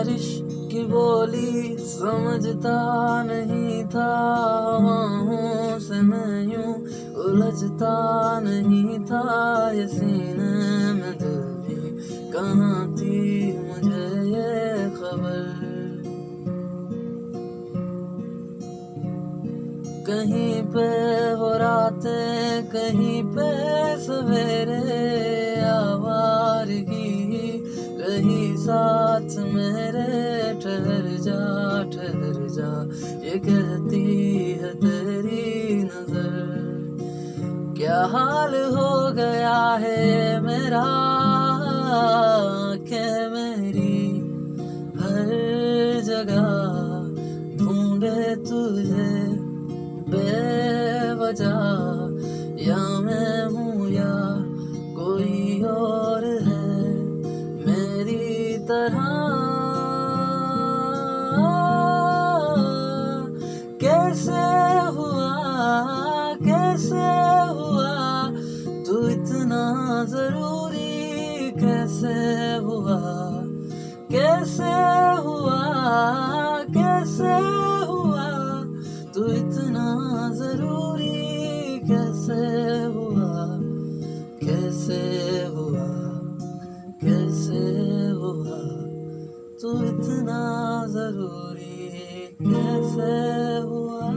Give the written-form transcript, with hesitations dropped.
बारिश की बोली समझता नहीं था, हवाओं से मैं यूं उलझता नहीं था। ये सीने में दिल भी कहाँ थी मुझे ये खबर। कहीं पे वो रातें कहीं पे सवेरे, आवारगी रही साथ मेरे। ठहर जा ये कहती है तेरी नजर। क्या हाल हो गया है ये मेरा, कि मेरी हर जगह ढूंढे तुझे बेवजह। या मैं हूँ या कोई और है मेरी तरह। कैसे हुआ तू इतना जरूरी, कैसे हुआ कैसे हुआ कैसे हुआ तू इतना जरूरी। कैसे हुआ कैसे हुआ कैसे हुआ तू इतना जरूरी। कैसे हुआ